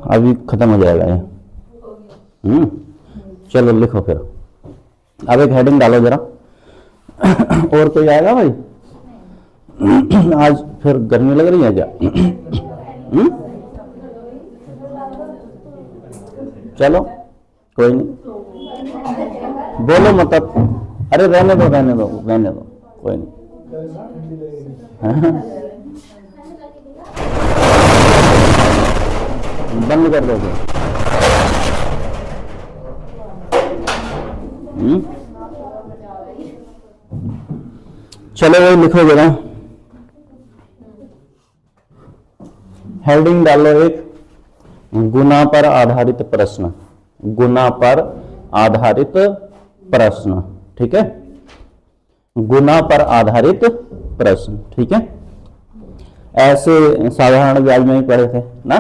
अभी खत्म हो जाएगा ये। चलो लिखो फिर, अब एक हेडिंग डालो जरा। और कोई आएगा भाई? आज फिर गर्मी लग रही है क्या? चलो कोई नहीं, बोलो मतलब, अरे रहने दो रहने दो रहने दो, कोई नहीं। बंद कर दो फिर। चलो भाई लिखो जरा, हेडिंग डालो एक, गुना पर आधारित प्रश्न। गुना पर आधारित प्रश्न, ठीक है? गुना पर आधारित प्रश्न, ठीक है? ऐसे साधारण ब्याज में ही पढ़े थे ना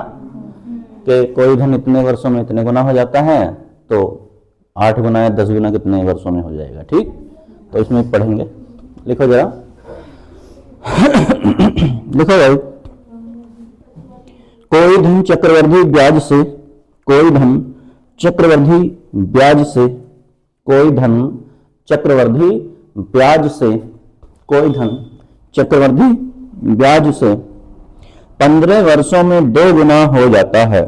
कि कोई धन इतने वर्षों में इतने गुना हो जाता है, तो 8 गुना या 10 गुना कितने वर्षों में हो जाएगा, ठीक? तो इसमें पढ़ेंगे। लिखो जरा। लिखो भाई, कोई धन चक्रवर्धी ब्याज से, कोई धन चक्रवर्धी ब्याज से, कोई धन चक्रवर्धी ब्याज से, कोई धन चक्रवर्धी ब्याज से 15 वर्षों में 2 गुना हो जाता है।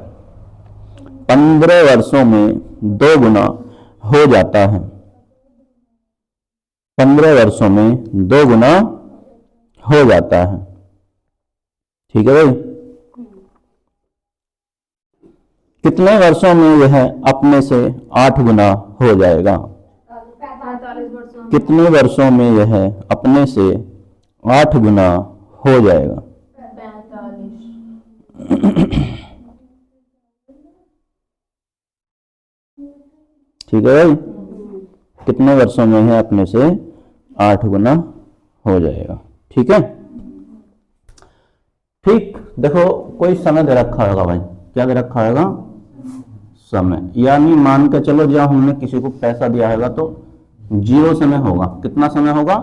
15 वर्षों में 2 गुना हो जाता है। 15 वर्षों में 2 गुना हो जाता है, ठीक है भाई? कितने वर्षों में यह अपने से 8 गुना हो जाएगा? कितने वर्षों में यह अपने से 8 गुना हो जाएगा? 45। ठीक है भाई, कितने वर्षों में है अपने से 8 गुना हो जाएगा, ठीक है? ठीक, देखो कोई समय दे रखा होगा भाई, क्या दे रखा होगा? समय, यानी मान के चलो जब हमने किसी को पैसा दिया होगा तो 0 समय होगा। कितना समय होगा?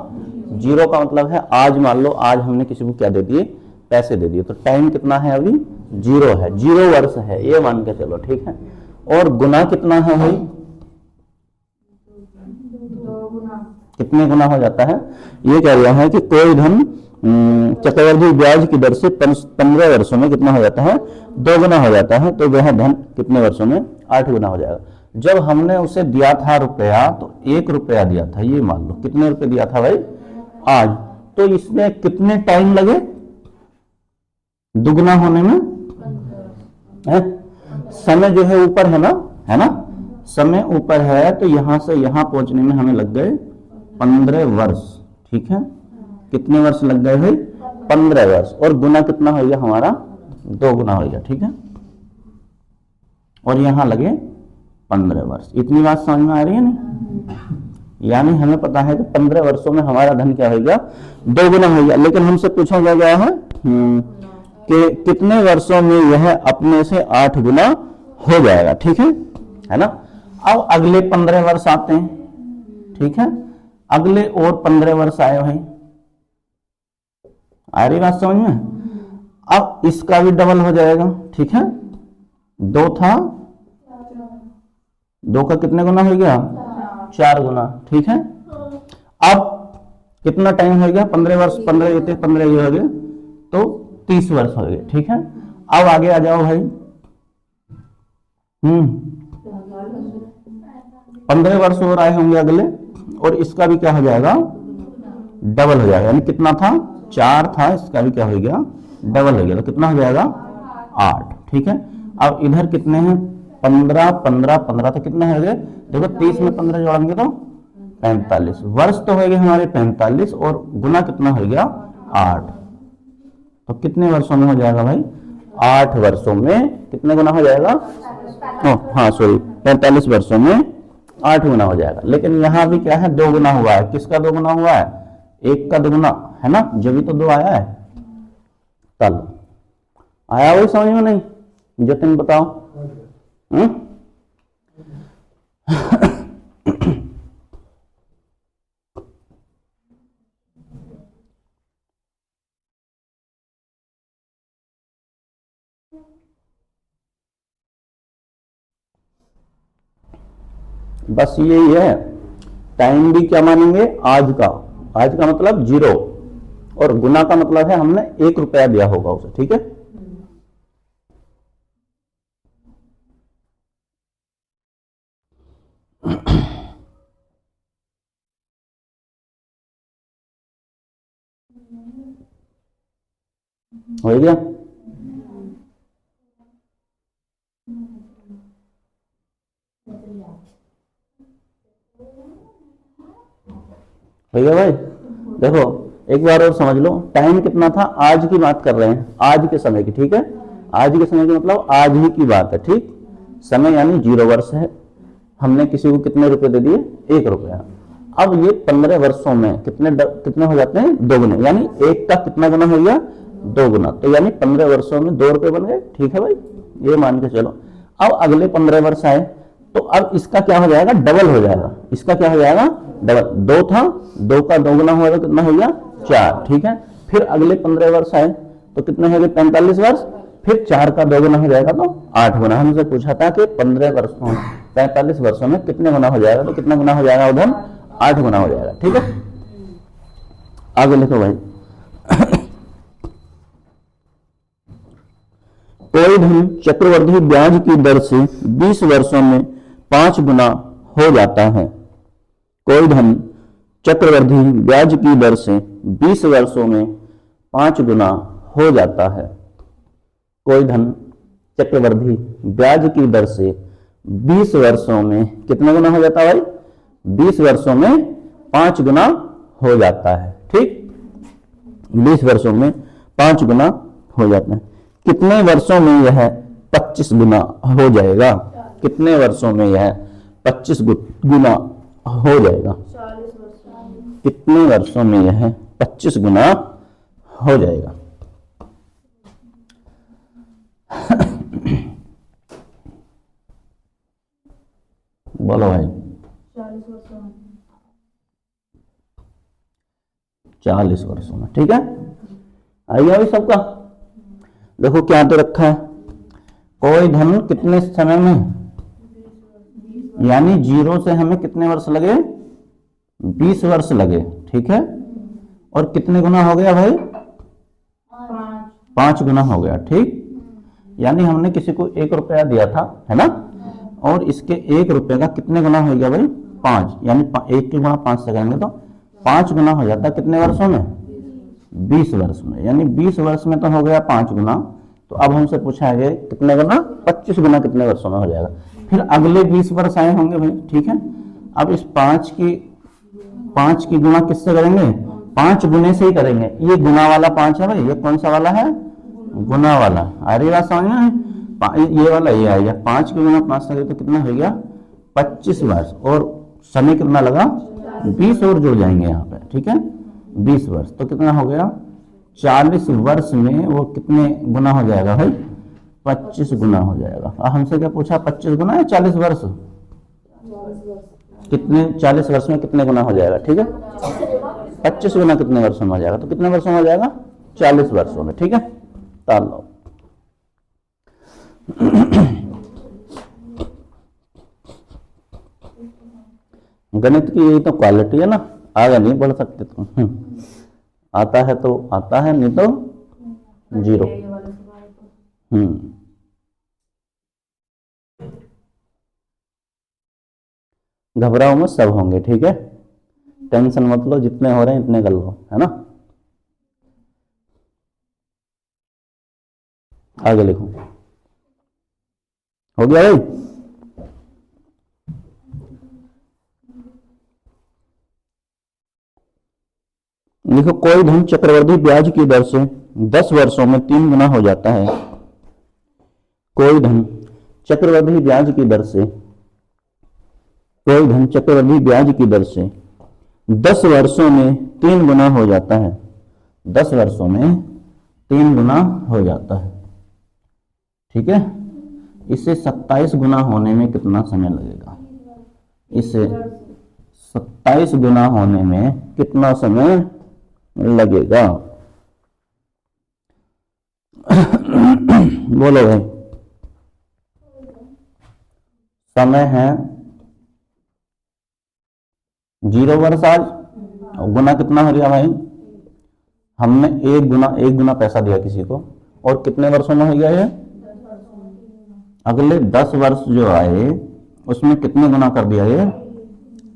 0 का मतलब है आज, मान लो आज हमने किसी को क्या दे दिए? पैसे दे दिए, तो टाइम कितना है अभी? 0 है, 0 वर्ष है, ये मान के चलो, ठीक है? और गुना कितना है भाई? कितने गुना हो जाता है? ये कह रहा है कि कोई धन चक्रवर्धी ब्याज की दर से 15 वर्षों में कितना हो जाता है? 2 गुना हो जाता है। तो वह धन कितने वर्षों में? 8 गुना हो जाएगा। जब हमने उसे दिया था रुपया, तो 1 रुपया दिया था, ये मान लो कितने रुपए दिया था भाई? आज। तो इसमें कितने टाइम लगे दुगना होने में? समय जो है ऊपर है ना, है ना? समय ऊपर है, तो यहां से यहां पहुंचने में हमें लग गए 15 वर्ष, ठीक है? कितने वर्ष लग गए भाई? 15 वर्ष। और गुना कितना हो गया हमारा? 2 गुना हो गया, ठीक है? और यहां लगे 15 वर्ष। इतनी बात समझ में आ रही है नहीं? यानी हमें पता है कि 15 वर्षों में हमारा धन क्या हो गया? 2 गुना हो गया। लेकिन हमसे पूछा गया है कि कितने वर्षों में यह अपने से 8 गुना हो जाएगा, ठीक है ना? अब अगले 15 वर्ष आते हैं, ठीक है? अगले और 15 वर्ष आए भाई, आ रही बात समझ में? अब इसका भी डबल हो जाएगा, ठीक है? 2 था, 2 का कितने गुना हो गया? 4 गुना, ठीक है? अब कितना टाइम हो गया? 15 वर्ष, 15 ये थे, 15 ये हो गए, तो 30 वर्ष हो गए, ठीक है? अब आगे आ जाओ भाई। 15 वर्ष और आए होंगे अगले, और इसका भी क्या हो जाएगा? डबल हो जाएगा। यानी कितना था? 4 था, इसका भी क्या हो गया? डबल हो गया। तो कितना हो जाएगा? 8, ठीक है? अब इधर कितने हैं? 15 15 15, तो कितने हो गए? देखो 30 में 15 जोड़ेंगे तो 45 वर्ष तो हो गए हमारे 45, और गुना कितना हो गया? 8। तो कितने वर्षों में हो जाएगा भाई? 8 वर्षों में कितने गुना हो जाएगा? हाँ सॉरी, 45 वर्षों में 8 गुना हो जाएगा। लेकिन यहाँ भी क्या है? 2 गुना हुआ है। किसका 2 गुना हुआ है? 1 का 2 गुना, है ना? जब भी तो 2 आया है। चल आया वही समझ में नहीं? जतिन बताओ। बस यही है। टाइम भी क्या मानेंगे, आज का। आज का मतलब 0, और गुना का मतलब है हमने 1 रुपया दिया होगा उसे। ठीक है, हो गया। हो गया भाई। देखो एक बार और समझ लो, टाइम कितना था, आज की बात कर रहे हैं, आज के समय की। ठीक है, आज के समय की मतलब आज ही की बात है। ठीक, समय यानी 0 वर्ष है। हमने किसी को कितने रुपए दे दिए, 1 रुपया। अब ये 15 वर्षों में कितने हो जाते हैं, 2 गुने, यानी 1 का कितना गुना हो गया, 2 गुना। तो यानी 15 वर्षों में 2 रुपए बन गए। ठीक है भाई, ये मान के चलो। अब अगले 15 वर्ष आए तो अब इसका क्या हो जाएगा, डबल हो जाएगा। इसका क्या हो जाएगा, डबल। 2 था, 2 का 2 गुना हुआ तो कितना हो गया, 4। ठीक है, फिर अगले 15 वर्ष आए तो कितने हो गए, 45 वर्ष। फिर 4 का 2 गुना हो जाएगा तो 8 गुना। हमसे पूछा था कि 15 वर्षों 45 वर्षों में कितने गुना हो जाएगा, तो कितना गुना हो जाएगा उधर, 8 गुना हो जाएगा। ठीक है, आगे लिखो भाई। कोई धन चक्रवृद्धि ब्याज की दर से 20 वर्षों में 5 गुना हो जाता है। कोई धन चक्रवृद्धि ब्याज की दर से 20 वर्षों में 5 गुना हो जाता है। कोई धन चक्रवृद्धि ब्याज की दर से 20 वर्षों में कितना गुना हो जाता है भाई, 20 वर्षों में 5 गुना हो जाता है। ठीक, 20 वर्षों में 5 गुना हो जाता है। कितने वर्षों में यह 25 गुना हो जाएगा, कितने वर्षों में यह 25 गुना हो जाएगा, कितने वर्षों में यह 25 गुना हो जाएगा। बोलो भाई। 40 वर्षों में। ठीक है, आइए अभी सबका देखो क्या तो रखा है। कोई धन कितने समय में, यानी 0 से हमें कितने वर्ष लगे, 20 वर्ष लगे। ठीक है, और कितने गुना हो गया भाई, 5 गुना हो गया। ठीक, यानी हमने किसी को 1 रुपया दिया था, है ना, और इसके 1 रुपये का कितने गुना हो गया भाई, 5। यानी 1 के गुना 5 से करेंगे तो 5 गुना हो जाता है। कितने वर्षों में, 20 वर्ष में। यानी 20 वर्ष में तो हो गया 5 गुना। तो अब हमसे पूछा है कितने गुना, 25 गुना कितने वर्षों में हो जाएगा। फिर अगले 20 वर्ष आए होंगे भाई। ठीक है, अब इस 5 की गुना किससे करेंगे, 5 गुने से ही करेंगे। ये गुना वाला 5 है भाई, ये कौन सा वाला है, गुना वाला। अरे बात समझ में, ये वाला ये आएगा। 5 के गुना 5 से तो कितना हो गया, 25 वर्ष। और समय कितना लगा, 20 और जुड़ जाएंगे यहाँ पे। ठीक है, 20 वर्ष तो कितना हो गया, 40 वर्ष में वो कितने गुना हो जाएगा भाई, 25 गुना हो जाएगा। हमसे क्या पूछा, 25 गुना या 40 वर्ष, कितने 40 वर्ष में कितने गुना हो जाएगा। ठीक है, 25 गुना कितने वर्षों में हो जाएगा, तो कितने वर्षों में हो जाएगा, 40 वर्षों में। ठीक है, ताल लो। गणित की यही तो क्वालिटी है ना, आगे नहीं बढ़ सकते तुम। आता है तो आता है, नहीं तो 0। घबराओ मत, सब होंगे। ठीक है, टेंशन मत लो, जितने हो रहे हैं इतने कर लो, है ना। आगे लिखो, हो गया भाई। लिखो, कोई धन चक्रवृद्धि ब्याज की दर से 10 वर्षों में 3 गुना हो जाता है। कोई धन चक्रवृद्धि ब्याज की दर से, कोई धन चक्रवृद्धि ब्याज की दर से 10 वर्षों में 3 गुना हो जाता है। 10 वर्षों में 3 गुना हो जाता है। ठीक है, इसे 27 गुना होने में कितना समय लगेगा, इसे 27 गुना होने में कितना समय लगेगा। बोलो भाई। समय है 0 वर्ष आज, और गुना कितना हो गया भाई, हमने एक गुना पैसा दिया किसी को, और कितने वर्षों में हो गया ये, अगले 10 वर्ष जो आए उसमें कितने गुना कर दिया ये,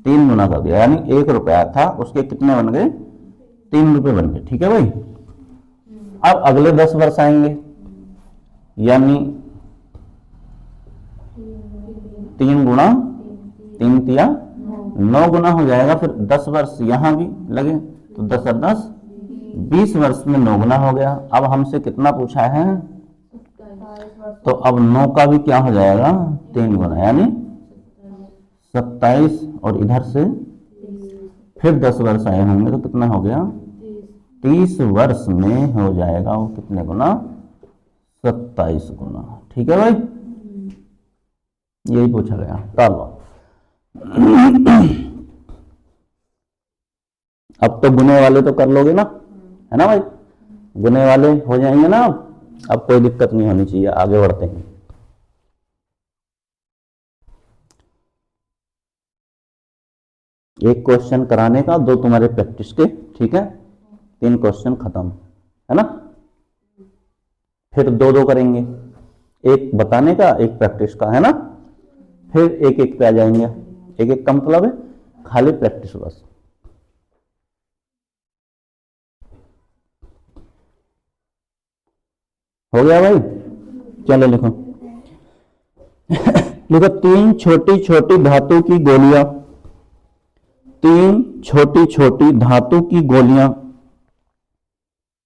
3 गुना कर दिया, यानी 1 रुपया था उसके कितने बन गए, 3 रुपए बन गए। ठीक है भाई। अब अगले 10 वर्ष आएंगे, यानी 3 गुना 3 तिया 9 गुना हो जाएगा। फिर 10 वर्ष यहां भी लगे तो 10 और 10 20 वर्ष में 9 गुना हो गया। अब हमसे कितना पूछा है, तो अब 9 का भी क्या हो जाएगा, 3 गुना, यानी 27, और इधर से फिर 10 वर्ष आए होंगे तो कितना हो गया, 30 वर्ष में हो जाएगा वो कितने गुना, 27 गुना। ठीक है भाई, यही पूछा गया। चलो अब तो गुने वाले तो कर लोगे ना, है ना भाई, गुने वाले हो जाएंगे ना। अब कोई दिक्कत नहीं होनी चाहिए, आगे बढ़ते हैं। एक क्वेश्चन कराने का, 2 तुम्हारे प्रैक्टिस के। ठीक है, 3 क्वेश्चन खत्म, है ना। फिर 2-2 करेंगे, एक बताने का एक प्रैक्टिस का, है ना। फिर एक एक पे आ जाएंगे। एक एक का मतलब है खाली प्रैक्टिस बस। हो गया भाई, चलो लिखो। लिखो 3 छोटी छोटी धातु की गोलियां, 3 छोटी छोटी धातु की गोलियां,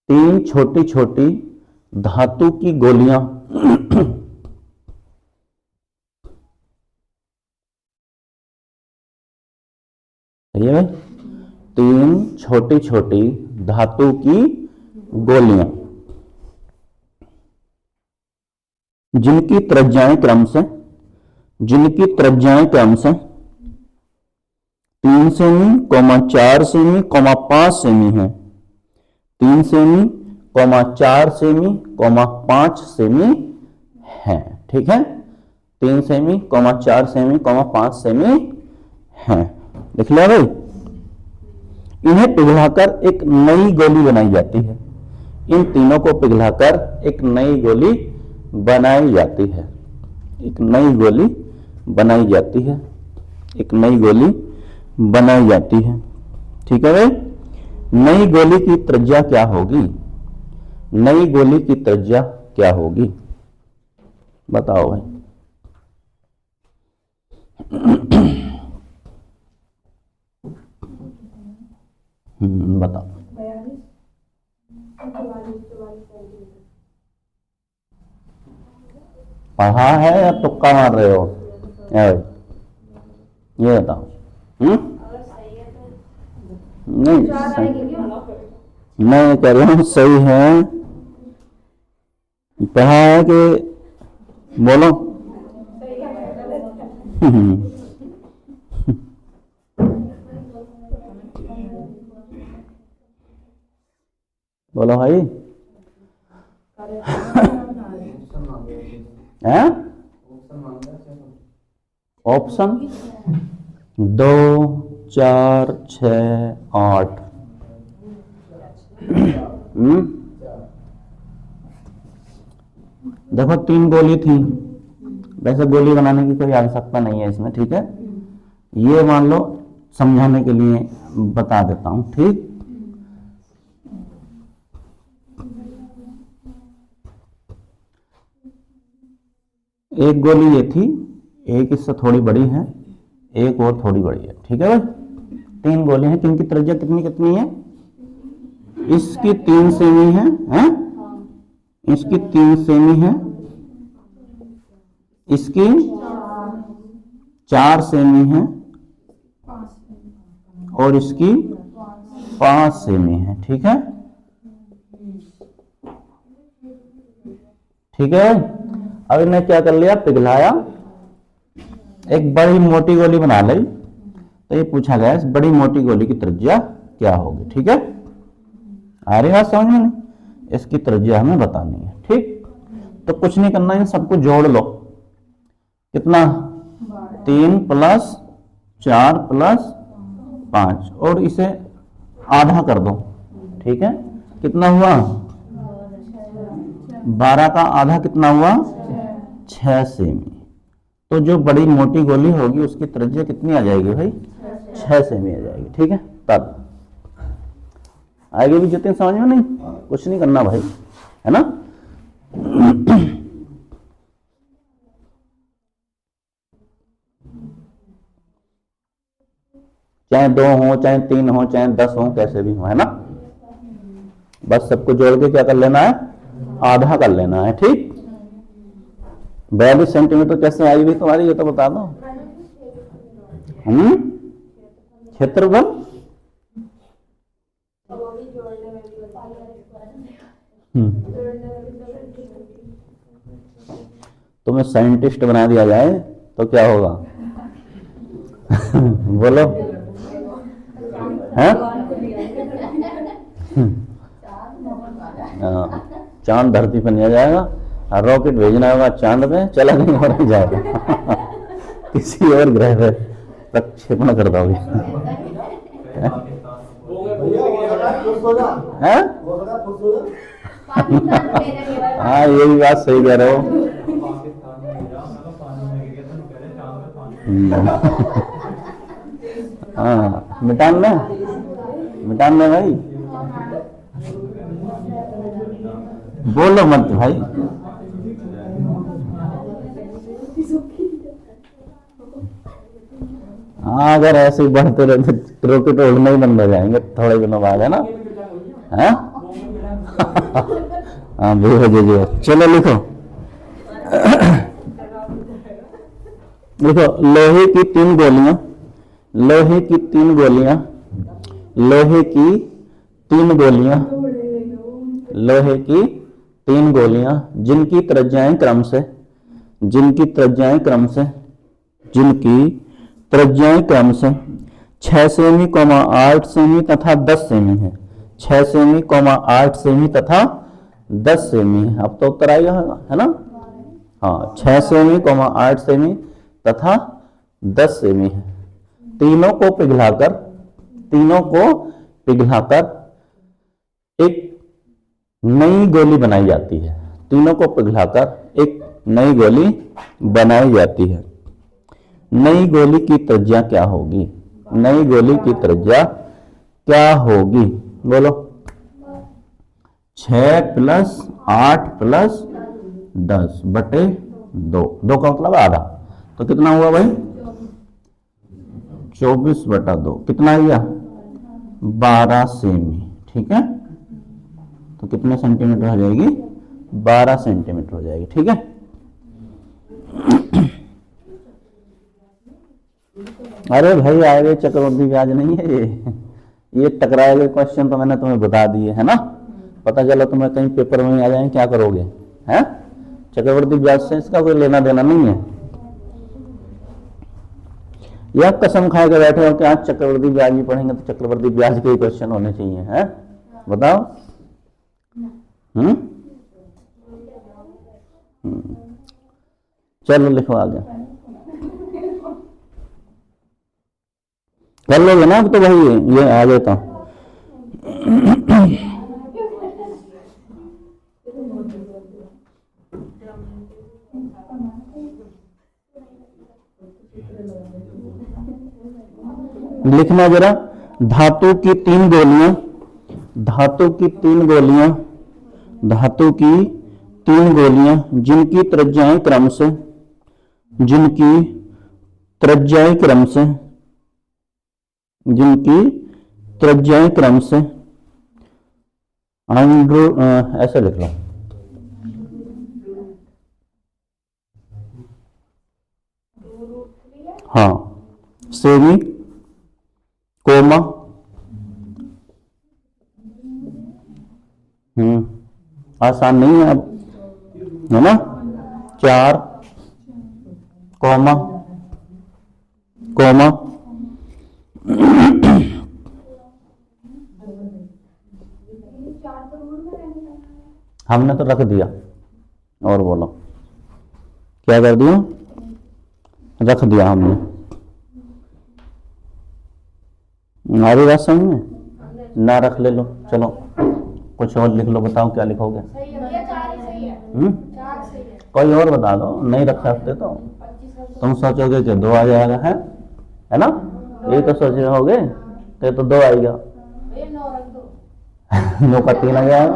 3 छोटी छोटी धातु की गोलियां सही है भाई। 3 छोटी छोटी धातु की गोलियां जिनकी त्रिज्याएं क्रमशः 3 सेमी, 4 सेमी, 5 सेमी है। 3 सेमी, 4 सेमी, 5 सेमी है। ठीक है, 3 सेमी, 4 सेमी, 5 सेमी है। लिख लिया भाई। इन्हें पिघलाकर एक नई गोली बनाई जाती है। इन तीनों को पिघलाकर एक नई गोली बनाई जाती है। एक नई गोली बनाई जाती है। एक नई गोली बनाई जाती है। ठीक है भाई। नई गोली की त्रिज्या क्या होगी? नई गोली की त्रिज्या क्या होगी? बताओ भाई। बताओ। पढ़ा है या तुक्का मार रहे हो? ये बताओ। नहीं, मैं कह रहा हूँ सही है। पढ़ा है कि बोलो। बोलो भाई। हैं? ऑप्शन 2, 4, 6, 8। देखो 3 गोली थी। वैसे गोली बनाने की कोई आवश्यकता नहीं है इसमें। ठीक है, ये मान लो समझाने के लिए बता देता हूं। ठीक, एक गोली ये थी, एक इससे थोड़ी बड़ी है, एक और थोड़ी बड़ी है। ठीक है भाई, 3 गोली हैं। किनकी त्रिज्या कितनी कितनी है? इसकी 3 सेमी है, हैं? इसकी 3 सेमी है, इसकी 4 सेमी है, और इसकी 5 सेमी है। ठीक है, ठीक है। अब इन्हें क्या कर लिया? पिघलाया, एक बड़ी मोटी गोली बना ली। तो ये पूछा गया इस बड़ी मोटी गोली की त्रिज्या क्या होगी। ठीक है, आ रही बात समझ में? नहीं, इसकी त्रिज्या हमें बतानी है। ठीक, तो कुछ नहीं करना, इन सबको जोड़ लो। कितना? 3 + 4 + 5 और इसे आधा कर दो। ठीक है, कितना हुआ? 12 का आधा कितना हुआ? 6 सेमी। तो जो बड़ी मोटी गोली होगी उसकी त्रिज्या कितनी आ जाएगी भाई? 6 सेमी आ जाएगी। ठीक है, तब आगे भी जितने समझ में नहीं, कुछ नहीं करना भाई, है ना। चाहे 2 हो, चाहे 3 हो, चाहे 10 हो, कैसे भी हो, है ना। बस सबको जोड़ के क्या कर लेना है? आधा कर लेना है। ठीक, 42 सेंटीमीटर कैसे आई हुई तुम्हारी, ये तो बता दो। क्षेत्रफल तुम्हें साइंटिस्ट बना दिया जाए तो क्या होगा? बोलो, हैं? चांद धरती पर नहीं आ जाएगा, रॉकेट भेजना होगा चांद पे, चला नहीं हो नहीं जाएगा। किसी और ग्रह पे प्रक्षेपण कर दोगे। हाँ, ये भी बात सही कह रहे हो। हाँ, मिटान में भाई, बोलो मत भाई। हाँ, अगर ऐसे ही बढ़ते रहे तो रॉकेट उड़ना ही बंद हो जाएंगे थोड़े दिनों बाद, है ना। हाँ हाँ, भेजो। चलो लिखो, देखो, लोहे की 3 गोलियां, लोहे की 3 गोलियां, लोहे की 3 गोलियां, लोहे की 3 गोलियां जिनकी त्रिज्याएं क्रम से, जिनकी त्रिज्याएं क्रम से, जिनकी त्रिज्याएं क्रम से 6 सेमी, 8 सेमी तथा 10 सेमी है। 6 सेमी, 8 सेमी तथा 10 सेमी है। अब तो उत्तर आएगा, है ना। हाँ, 6 सेमी, 8 सेमी तथा 10 सेमी है। तीनों को पिघलाकर, तीनों को पिघलाकर एक नई गोली बनाई जाती है। तीनों को पिघलाकर एक नई गोली बनाई जाती है। नई गोली की त्रिज्या क्या होगी? नई गोली की त्रिज्या क्या होगी? बोलो। 6 + 8 + 10 बटे 2, 2 का मतलब आधा, तो कितना हुआ भाई? 24/2, कितना आया? 12 सेमी। ठीक है, तो कितने सेंटीमीटर हो जाएगी? 12 सेंटीमीटर हो जाएगी। ठीक है, अरे भाई आगे चक्रवर्ती ब्याज नहीं है ये टकराए गए क्वेश्चन तो मैंने तुम्हें बता दिए, है ना। पता चला तुम्हें कहीं पेपर में आ जाए, क्या करोगे? हैं? चक्रवर्ती ब्याज से इसका कोई लेना देना नहीं है। या कसम खा के बैठे हो कि आज चक्रवर्ती ब्याज ही पढ़ेंगे तो चक्रवर्ती ब्याज के क्वेश्चन होने चाहिए, हैं? बताओ। चलो लिखो आगे, कर लोगे ना अब तो भाई, ये आगे तो लिखना जरा। धातु की 3 गोलियां, धातु की 3 गोलियां, धातु की 3 गोलियां जिनकी त्रिज्याएं क्रम से, जिनकी त्रिज्याएं क्रम से, जिनकी त्रिज्याएं क्रम से ऐसे लिख लो। हाँ, सेमी, कोमा, आसान नहीं है अब, है ना। 4 कोमा, कोमा, हमने तो रख दिया, और बोलो क्या कर दिया, रख दिया हमने। हमारी बात समझ में ना, रख ले लो। चलो कुछ और लिख लो, बताओ क्या लिखोगे। कोई और बता दो, नहीं रख सकते तो तुम सोचोगे कि 2 आ जाएगा, है ना, ये तो सोच रहे होगे तो 2 आएगा। 9 का 3 आ जाएगा।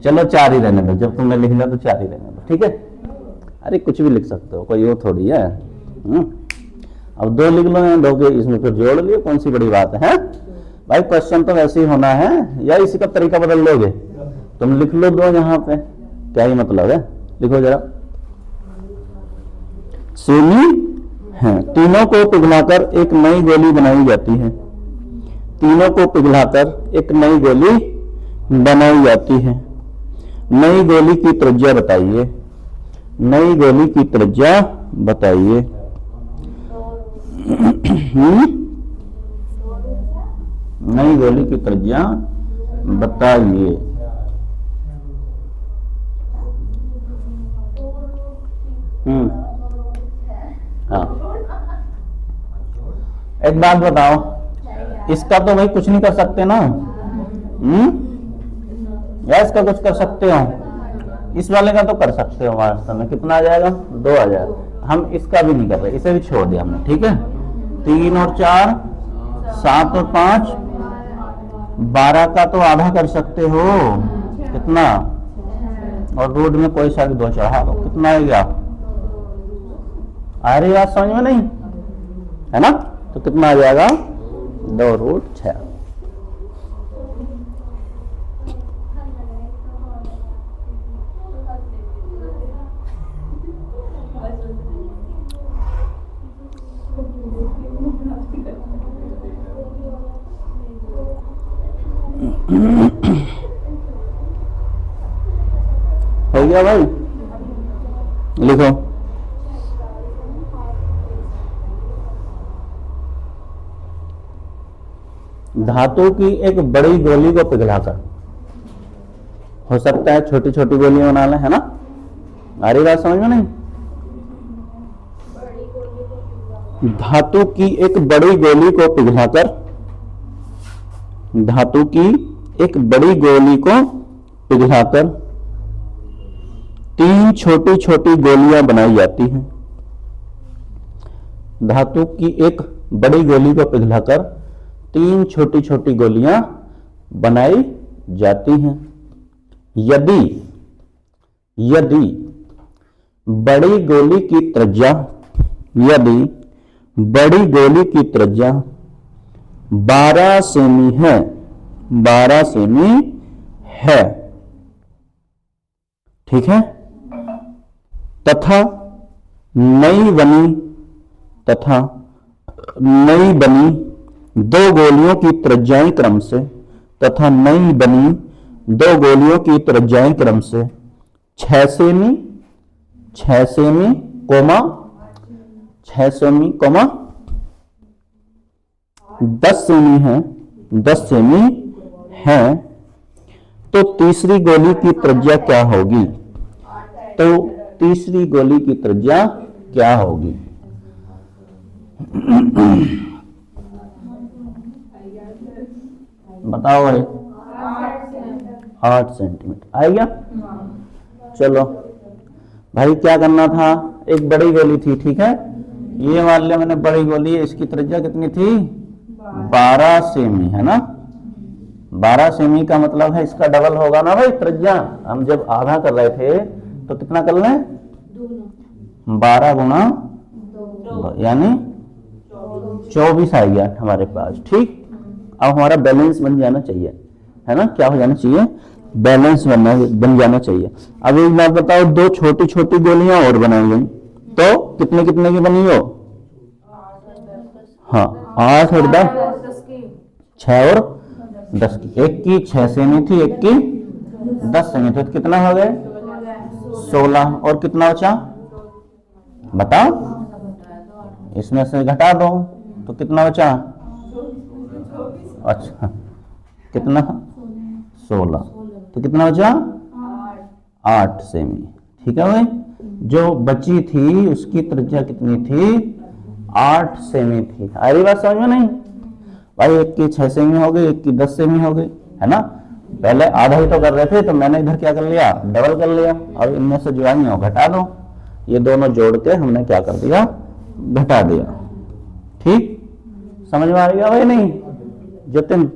चलो 4 ही रहने दो, जब तुमने लिख लिया तो 4 ही रहने दो, ठीक है। अरे कुछ भी लिख सकते हो, कोई वो थोड़ी है। अब 2 लिख लो, 2 के इसमें फिर जोड़ लियो, कौन सी बड़ी बात है भाई। क्वेश्चन तो वैसे ही होना है, या इसी का तरीका बदल लोगे। तुम लिख लो 2 यहाँ पे, क्या ही मतलब है, लिखो जरा। सेमी है, तीनों को पिघलाकर एक नई गोली बनाई जाती है। तीनों को पिघलाकर एक नई गोली बनाई जाती है। नई गोली की त्रिज्या बताइए। नई गोली की त्रिज्या बताइए। नई गोली की त्रिज्या बताइए। हाँ, एक बात बताओ, इसका तो भाई कुछ नहीं कर सकते ना, या इसका कुछ कर सकते हो। इस वाले का तो कर सकते हो, वास्तव में कितना आ जाएगा, 2 आ जाएगा। हम इसका भी नहीं कर रहे, इसे भी छोड़ दिया हमने, ठीक है। 3 और 4 7 और 5 12 का तो आधा कर सकते हो, कितना, और रूट में कोई सा भी 2 चढ़ा दो, कितना आ गया। आ रही बात समझ में नहीं है ना, तो कितना आ जाएगा, 2√6। हो गया भाई, लिखो। धातु की एक बड़ी गोली को पिघलाकर, हो सकता है छोटी छोटी गोलियां बना लें, है ना। आ रही बात समझ में नहीं। धातु की एक बड़ी गोली को पिघलाकर, धातु की एक बड़ी गोली को पिघलाकर 3 छोटी छोटी गोलियां बनाई जाती हैं। धातु की एक बड़ी गोली को पिघलाकर 3 छोटी छोटी गोलियां बनाई जाती हैं। यदि यदि बड़ी गोली की त्रिज्या, यदि बड़ी गोली की त्रिज्या 12 सेमी है, 12 सेमी है, ठीक है, तथा नई बनी 2 गोलियों की त्रिज्याएं क्रम से, तथा नई बनी 2 गोलियों की त्रिज्याएं क्रम से 6 सेमी, 6 सेमी कोमा 6 सेमी कोमा 10 सेमी है, 10 सेमी है, तो तीसरी गोली की त्रिज्या क्या होगी। तो तीसरी गोली की त्रिज्या क्या होगी। बताओ भाई। 8 सेंटीमीटर आ गया। चलो भाई क्या करना था, एक बड़ी गोली थी, ठीक है, ये मान लिया मैंने बड़ी गोली है, इसकी त्रिज्या कितनी थी, 12 सेमी, है ना। 12 सेमी का मतलब है इसका डबल होगा ना भाई त्रिज्या। हम जब आधा कर रहे थे तो कितना कर लें, 12 गुना 2 यानी 24 आ गया हमारे पास, ठीक। अब हमारा बैलेंस बन जाना चाहिए, है ना, क्या हो जाना चाहिए, बैलेंस बन जाना चाहिए। अब एक बात बताओ, 2 छोटी छोटी गोलियां और बनाई गई तो कितने कितने की बनी हो, हाँ 8 और 10, 6 और 10 की। एक की 6 सेमी थी, एक की 10 सेमी थी, तो कितना हो गए 16, और कितना बचा बताओ, इसमें से घटा दो तो कितना बचा, अच्छा कितना 16, तो तो कितना बचा 8 सेमी। ठीक है भाई, जो बची थी उसकी त्रिज्या कितनी थी 8 सेमी थी। आ रही बात समझ में नहीं भाई, एक की 6 सेमी हो गई, एक की 10 सेमी हो गई, है ना। पहले आधा ही तो कर रहे थे, तो मैंने इधर क्या कर लिया डबल कर लिया। और इनमें से जो आई हो घटा दो, ये दोनों जोड़ के हमने क्या कर दिया घटा दिया। ठीक, समझ में आ गया भाई नहीं जतिन?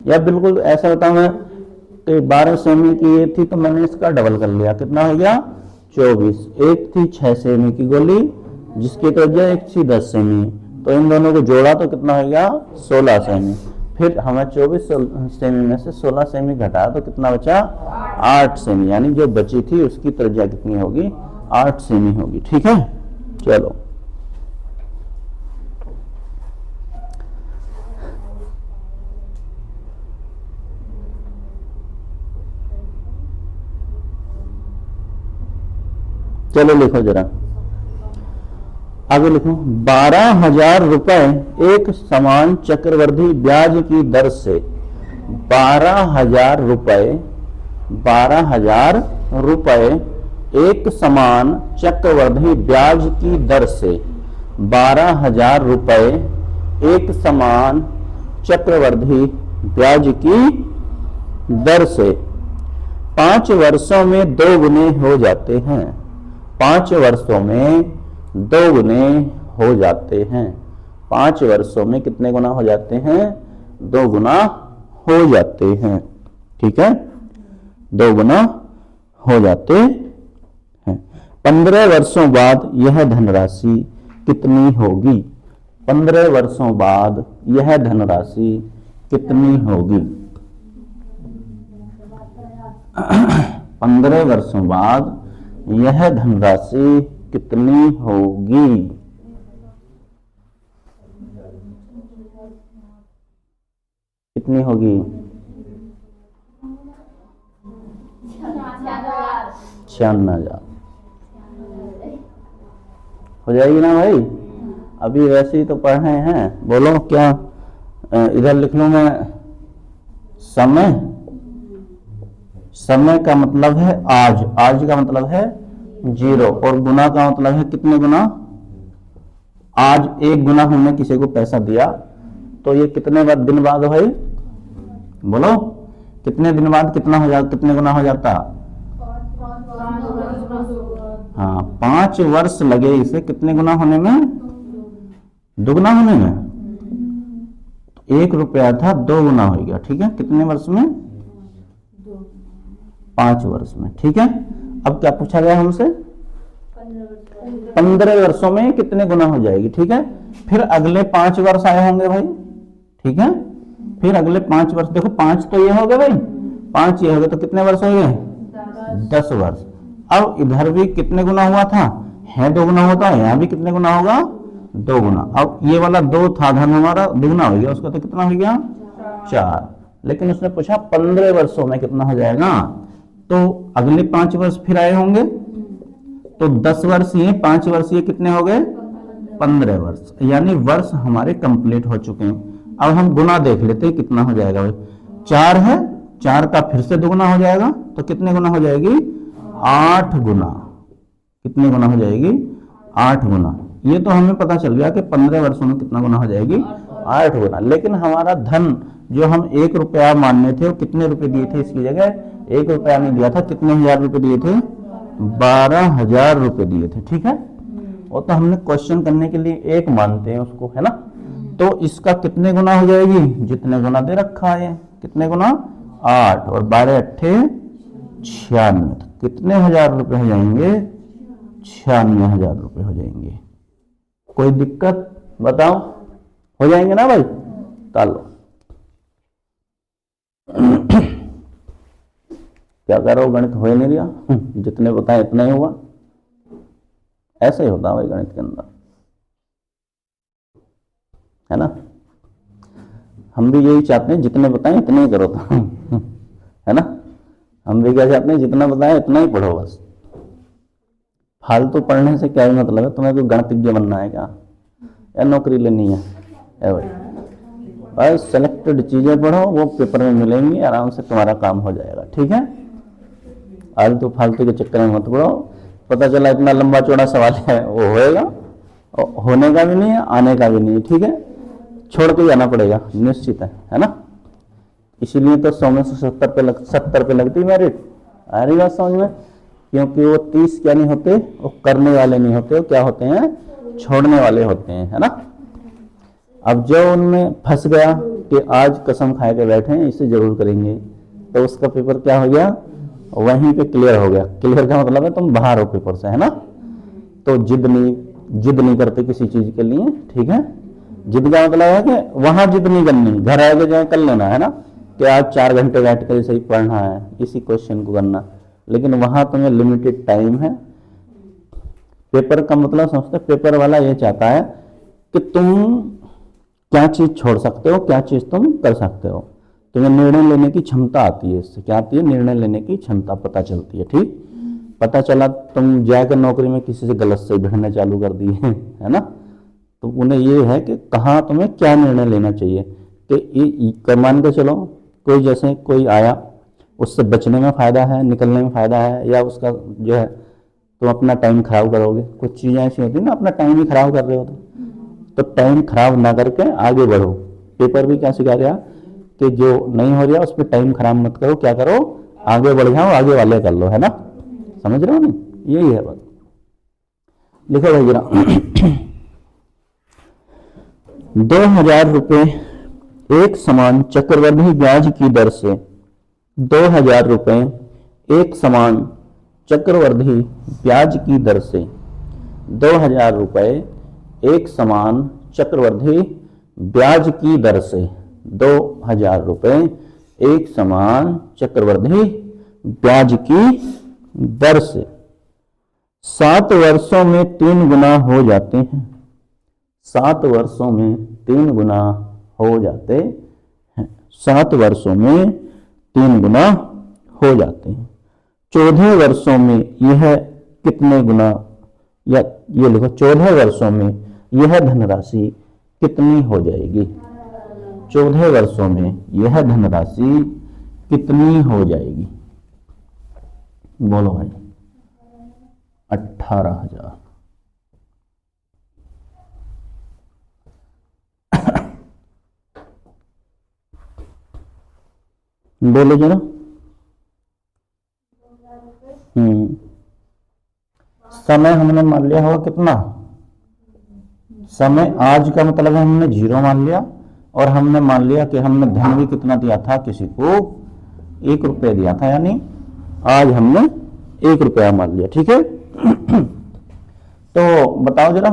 या बिल्कुल ऐसा बताऊं मैं कि 12 सेमी की ये थी तो मैंने इसका डबल कर लिया, कितना हो गया 24। एक थी 6 सेमी की गोली जिसकी त्रिज्या एक थी 10 सेमी, तो इन दोनों को जोड़ा तो कितना हो गया 16 सेमी। फिर हमें 24 सेमी में से 16 सेमी घटा तो कितना बचा 8 सेमी, यानी जो बची थी उसकी त्रिज्या कितनी होगी 8 सेमी होगी। ठीक है, चलो चलो लिखो जरा आगे लिखो। 12,000 रुपए एक समान चक्रवृद्धि ब्याज की दर से 12,000 रुपए 12,000 रुपए एक समान चक्रवृद्धि ब्याज की दर से 12,000 रुपए एक समान चक्रवृद्धि ब्याज की दर से 5 वर्षों में 2 गुने हो जाते हैं। 5 वर्षों में 2 गुने हो जाते हैं। 5 वर्षों में कितने गुना हो जाते हैं 2 गुना हो जाते हैं। ठीक है, 2 गुना हो जाते हैं। 15 वर्षों बाद यह धनराशि कितनी होगी? 15 वर्षों बाद यह धनराशि कितनी होगी? 15 वर्षों बाद यह धनराशि कितनी होगी? कितनी होगी? 96,000 हो जाएगी ना भाई? अभी वैसे ही तो पढ़ रहे हैं, बोलो क्या इधर लिख लूं मैं समय। समय का मतलब है आज, आज का मतलब है 0 और गुना का मतलब है कितने गुना। आज 1 गुना हमने किसी को पैसा दिया तो ये कितने दिन बाद भाई बोलो, कितने दिन बाद कितना हो जाता, कितने गुना हो जाता? हाँ, 5 वर्ष लगे इसे कितने गुना होने में, दुगुना होने में। 1 रुपया था 2 गुना हो गया। ठीक है, कितने वर्ष में? 5 वर्ष में। ठीक है, अब क्या पूछा गया हमसे? 15 वर्षों में कितने गुना हो जाएगी। ठीक है, फिर अगले 5 वर्ष आए होंगे भाई। ठीक है, फिर अगले 5 वर्ष, देखो 5 तो ये हो गए भाई, 5 ये हो गए तो कितने वर्ष हो गए 10 वर्ष। अब इधर भी कितने गुना हुआ था, है 2 गुना होता है, यहाँ भी कितने गुना होगा 2 गुना। अब ये वाला 2 था धन हमारा दुगुना हो गया, उसका तो कितना हो गया 4। लेकिन उसने पूछा 15 वर्षों में कितना हो जाएगा, तो अगले 5 वर्ष फिर आए होंगे तो 10 वर्ष ये 5 वर्ष ये कितने हो गए 15 वर्ष, यानी वर्ष हमारे कंप्लीट हो चुके हैं। अब हम गुना देख लेते हैं कितना हो जाएगा भाई। 4 है, 4 का फिर से दुगुना हो जाएगा तो कितने गुना हो जाएगी 8 गुना। कितने गुना हो जाएगी 8 गुना। ये तो हमें पता चल गया कि 15 वर्षों में कितना गुना हो जाएगी 8 गुना। लेकिन हमारा धन जो हम 1 रुपया मानने थे वो कितने रुपए दिए थे, इसकी जगह 1 रुपया नहीं दिया था, कितने हजार रुपए दिए थे 12,000 रुपए दिए थे। ठीक है, वो तो हमने क्वेश्चन करने के लिए 1 मानते हैं उसको, है ना। तो इसका कितने गुना हो जाएगी, जितने गुना दे रखा है, कितने गुना 8 और 12 अट्ठे 96, कितने हजार रुपए हो जाएंगे 96,000 रुपए हो जाएंगे। कोई दिक्कत बताओ, हो जाएंगे ना भाई? चलो क्या कर रहे हो, गणित हो ही नहीं रहा, जितने बताए इतना ही हुआ। ऐसे ही होता है भाई गणित के अंदर, है ना। हम भी यही चाहते हैं जितने बताएं इतने ही करो है ना। हम भी क्या चाहते हैं, जितना बताएं इतना ही पढ़ो बस। फालतू पढ़ने से क्या ही मतलब है, तुम्हें कोई गणितज्ञ बनना है क्या, या नौकरी लेनी है भाई। बस सेलेक्टेड चीजें पढ़ो, वो पेपर में मिलेंगी, आराम से तुम्हारा काम हो जाएगा। ठीक है, आलतू फालतू के चक्कर में मत पड़ो। पता चला इतना लंबा चौड़ा सवाल है, वो होएगा, होने का भी नहीं है, आने का भी नहीं है। ठीक है, छोड़ के जाना पड़ेगा, निश्चित है ना। इसीलिए तो 100 में से 70 पे लगती मेरिट। आ रही बात समझ में? क्योंकि वो 30 क्या नहीं होते, वो करने वाले नहीं होते, वो क्या होते हैं, छोड़ने वाले होते हैं, है ना। अब जो उनमें फंस गया कि आज कसम खा के बैठे हैं इसे जरूर करेंगे, तो उसका पेपर क्या हो गया, वहीं पे क्लियर हो गया। क्लियर का मतलब है तुम बाहर हो पेपर से, है ना। तो जिद नहीं करते किसी चीज के लिए। ठीक है, जिद का मतलब है कि वहां जिद नहीं करनी, घर आगे जाए कर लेना, है ना, कि आज 4 घंटे बैठ कर सही पढ़ना है, इसी क्वेश्चन को करना। लेकिन वहां तुम्हें लिमिटेड टाइम है। पेपर का मतलब समझते, पेपर वाला ये चाहता है कि तुम क्या चीज छोड़ सकते हो, क्या चीज तुम कर सकते हो। तुम्हें निर्णय लेने की क्षमता आती है, इससे क्या आती है, निर्णय लेने की क्षमता पता चलती है। ठीक, पता चला तुम जाकर नौकरी में किसी से गलत से भिड़ने चालू कर दिए है ना, तो उन्हें ये है कि कहाँ तुम्हें क्या निर्णय लेना चाहिए। कि मान के चलो कोई जैसे कोई आया, उससे बचने में फायदा है, निकलने में फायदा है, या उसका जो है तुम अपना टाइम खराब करोगे। कुछ चीजें ऐसी होती है ना, अपना टाइम ही खराब कर रहे हो तो टाइम खराब ना करके आगे बढ़ो। पेपर भी क्या सिखा रहा कि जो नहीं हो रहा उस पर टाइम खराब मत करो, क्या करो, आगे बढ़ जाओ, आगे वाले कर लो, है ना। समझ रहे हो नहीं, यही है बात। लिखो भाई जरा 2000 रुपये एक समान चक्रवृद्धि ब्याज की दर से, 2000 रुपये एक समान चक्रवृद्धि ब्याज की दर से, 2000 रुपये एक समान चक्रवृद्धि ब्याज की दर से, 2000 रुपये एक समान चक्रवृद्धि ब्याज की दर से 7 वर्षों में 3 गुना हो जाते हैं। 7 वर्षों में 3 गुना हो जाते हैं। 7 वर्षों में 3 गुना हो जाते हैं। 14 वर्षों में यह कितने गुना, या ये लिखो 14 वर्षों में यह धनराशि कितनी हो जाएगी। 14 वर्षों में यह धनराशि कितनी हो जाएगी, बोलो भाई। 18,000। बोलो जरा। समय हमने मान लिया होगा कितना, समय आज का मतलब है हमने 0 मान लिया, और हमने मान लिया कि हमने धन भी कितना दिया था, किसी को 1 रुपया दिया था, यानी आज हमने 1 रुपया मान लिया। ठीक है तो बताओ जरा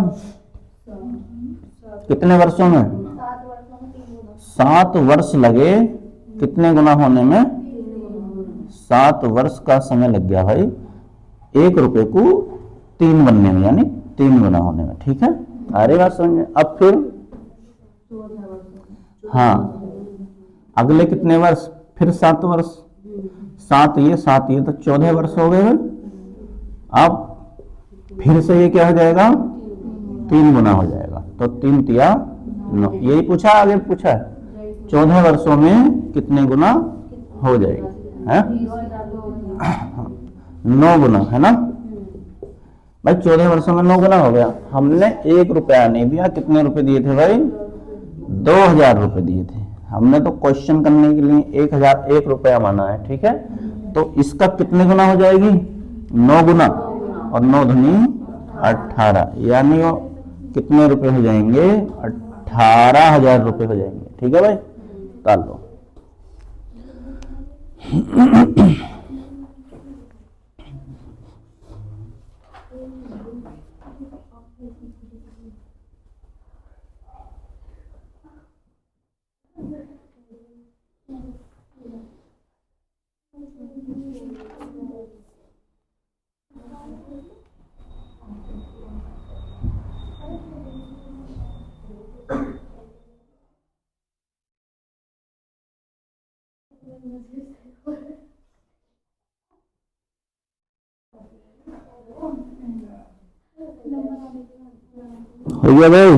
कितने वर्षों में, 7 वर्ष लगे कितने गुना होने में, 7 वर्ष का समय लग गया भाई 1 रुपये को 3 बनने में, यानी 3 गुना होने में। ठीक है, आ रही बात समझ में। अब फिर हाँ, अगले कितने वर्ष, फिर 7 वर्ष, 7 ये तो 14 वर्ष हो गए। अब फिर से ये क्या हो जाएगा, 3 गुना हो जाएगा, तो 3 तिया 9। यही पूछा, आगे पूछा है 14 वर्षों में कितने गुना हो जाएगी, है 9 गुना, है ना भाई। 14 वर्षों में 9 गुना हो गया। हमने 1 रुपया नहीं दिया, कितने रुपए दिए थे भाई, 2000 रुपए दिए थे। हमने तो क्वेश्चन करने के लिए 1 रुपया माना है। ठीक है, तो इसका कितने गुना हो जाएगी, 9 गुना, और 9 दूनी 18, यानी वो कितने रुपए हो जाएंगे, 18,000 रुपए हो जाएंगे। ठीक है भाई, ताल लो हो गया भाई।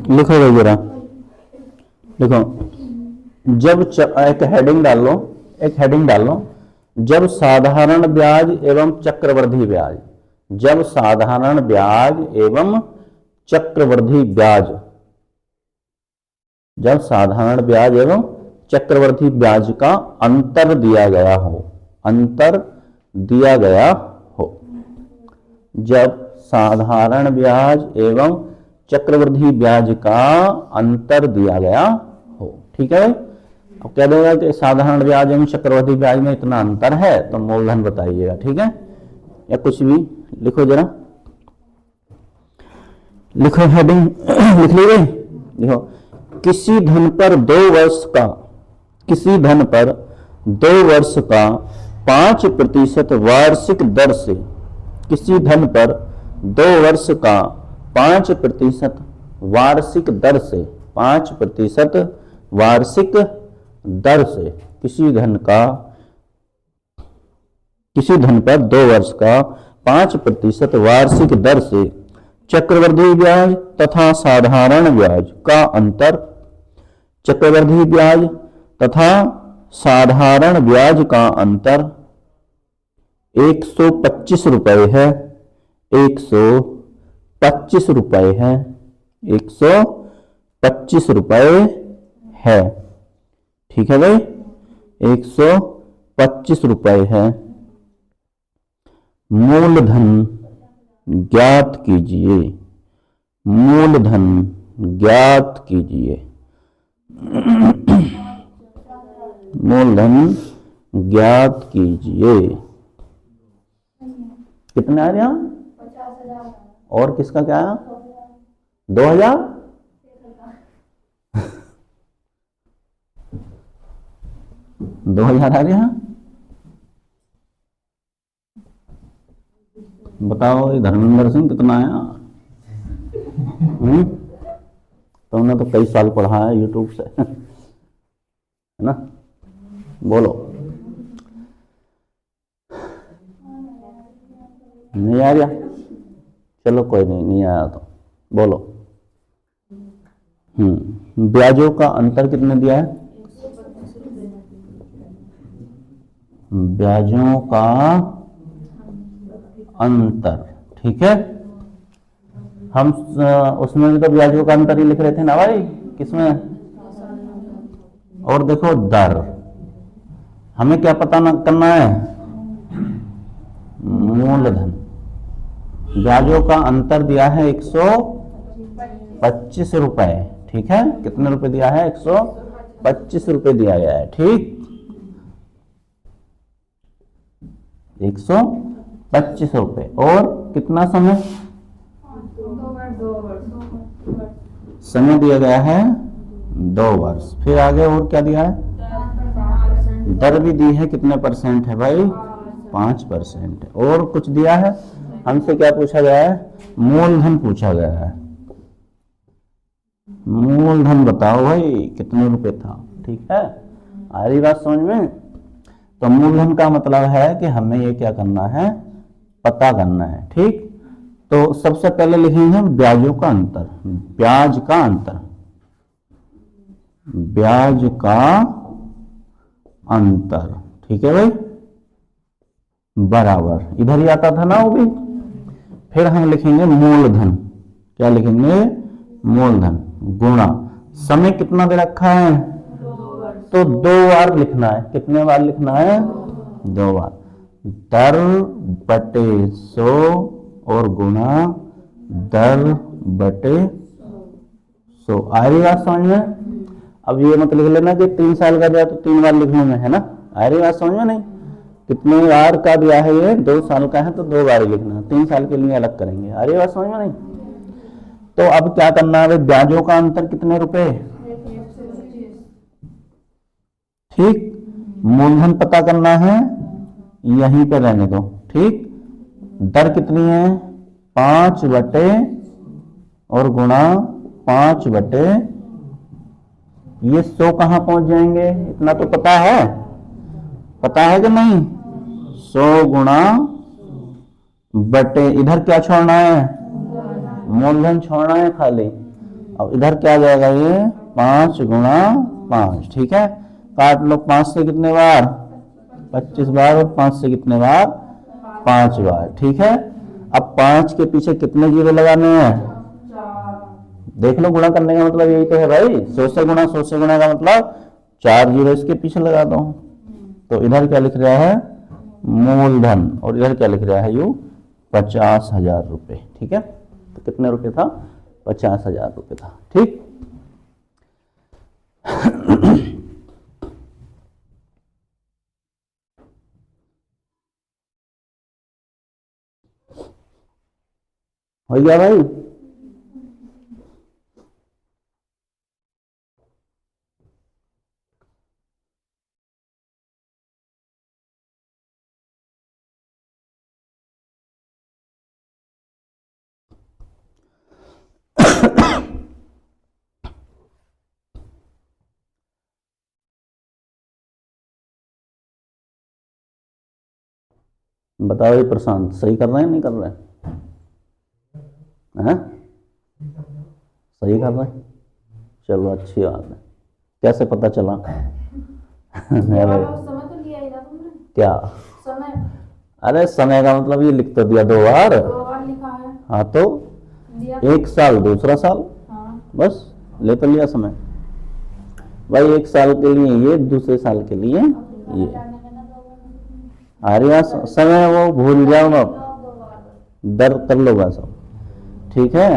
लिखो भाई जरा, लिखो। जब एक हेडिंग डाल लो, एक हेडिंग डाल लो, जब साधारण ब्याज एवं चक्रवृद्धि ब्याज, जब साधारण ब्याज एवं चक्रवृद्धि ब्याज, जब साधारण ब्याज एवं चक्रवृद्धि ब्याज का अंतर दिया गया हो, अंतर दिया गया हो, जब साधारण ब्याज एवं चक्रवृद्धि ब्याज का अंतर दिया गया हो। ठीक है भाई, अब कह देगा कि साधारण ब्याज एवं चक्रवृद्धि ब्याज में इतना अंतर है तो मूलधन बताइएगा। ठीक है, या कुछ भी लिखो जरा, लिखो हेडिंग लिख ली गई। देखो, किसी धन पर 2 वर्ष का, किसी धन पर 2 वर्ष का 5% वार्षिक दर से, किसी धन पर 2 वर्ष का 5% वार्षिक दर से, 5% वार्षिक दर से, किसी धन का, किसी धन पर 2 वर्ष का 5% वार्षिक दर से चक्रवृद्धि ब्याज तथा साधारण ब्याज का अंतर, चक्रवृद्धि ब्याज तथा साधारण ब्याज का अंतर 125 रुपए है, 125 रुपए है, 125 रुपए है। ठीक है भाई, 125 रुपए है। मूलधन ज्ञात कीजिए, मूलधन ज्ञात कीजिए, मूलधन ज्ञात कीजिए। कितना आ रहा? 50,000। और किसका क्या आया? 2,000। 2,000 आ रहा है। बताओ ये धर्मेंद्र सिंह कितना आया? तुमने तो कई साल पढ़ा है यूट्यूब से, है ना? बोलो। नहीं आ गया? चलो कोई नहीं, नहीं आया तो बोलो। ब्याजों का अंतर कितने दिया है? ब्याजों का अंतर, ठीक है। हम उसमें भी तो ब्याजों का अंतर ही लिख रहे थे ना भाई, किसमें? और देखो दर, हमें क्या पता करना है? मूलधन। ब्याजों का अंतर दिया है 125 रुपए, ठीक है। कितने रुपए दिया है? 125 रुपए दिया गया है, ठीक। 125 रुपए। और कितना समय? समय दिया गया है 2 वर्ष। फिर आगे और क्या दिया है? दर भी दी है। कितने परसेंट है भाई? 5%। और कुछ दिया है? हमसे क्या पूछा गया है? मूलधन पूछा गया है। मूलधन बताओ भाई कितने रुपए था, ठीक है। आ रही बात समझ में? तो मूलधन का मतलब है कि हमें ये क्या करना है? पता करना है, ठीक। तो सबसे पहले लिखेंगे ब्याजों का अंतर, ब्याज का अंतर, ब्याज का अंतर, ठीक है भाई, बराबर, इधर ही आता था ना वो भी। फिर हम लिखेंगे मूलधन। क्या लिखेंगे? मूलधन गुणा समय कितना दे रखा है? तो 2 बार लिखना है। कितने बार लिखना है? 2 बार। दर बटे 100 और गुणा दर बटे 100। आ रही बात समझ में? अब ये मत लिख लेना कि 3 साल का दिया तो 3 बार लिखने में, है ना। आ रही बात समझ में? नहीं, कितने बार का दिया है ये? 2 साल का है तो 2 बार ही लिखना, 3 साल के लिए अलग करेंगे। आ रही बात समझ में? नहीं। तो अब क्या करना है? ब्याजों का अंतर कितने रुपए, ठीक। मूलधन पता करना है, यहीं पे रहने दो, ठीक। दर कितनी है? 5 बटे और गुणा 5 बटे, ये 100 कहां पहुंच जाएंगे? इतना तो पता है, पता है कि नहीं? 100 गुणा बटे इधर क्या छोड़ना है, मूलधन छोड़ना है खाली। अब इधर क्या आ जाएगा, ये 5 गुणा 5, ठीक है। काट लो, 5 से कितने बार, 25 बार, और 5 से कितने बार, 5 बार, ठीक है। अब 5 के पीछे कितने जीरो लगाने हैं, देख लो, गुणा करने का मतलब यही तो है भाई, 100 से गुणा, 100 से गुणा का मतलब 4 जीरो इसके पीछे लगा दो। तो इधर क्या लिख रहा है, मूलधन, और इधर क्या लिख रहा है, यू 50,000 रुपए, ठीक है। तो कितने रुपए था, 50,000 रुपए था, ठीक। हो गया भाई। बताओ ये प्रशांत सही कर रहे हैं नहीं कर रहे हैं, सही कर रहे हैं, चलो अच्छी बात है। कैसे पता चला? समय तो लिया ही था तुमने। क्या समय? अरे समय का मतलब ये लिख तो दिया 2 बार लिखा है। हाँ तो 1 साल दूसरा साल, हाँ। बस ले तो लिया समय भाई, 1 साल के लिए ये, दूसरे साल के लिए ये। अरे समय वो भूल जाओ ना, दर्द कर लो बस, ठीक है।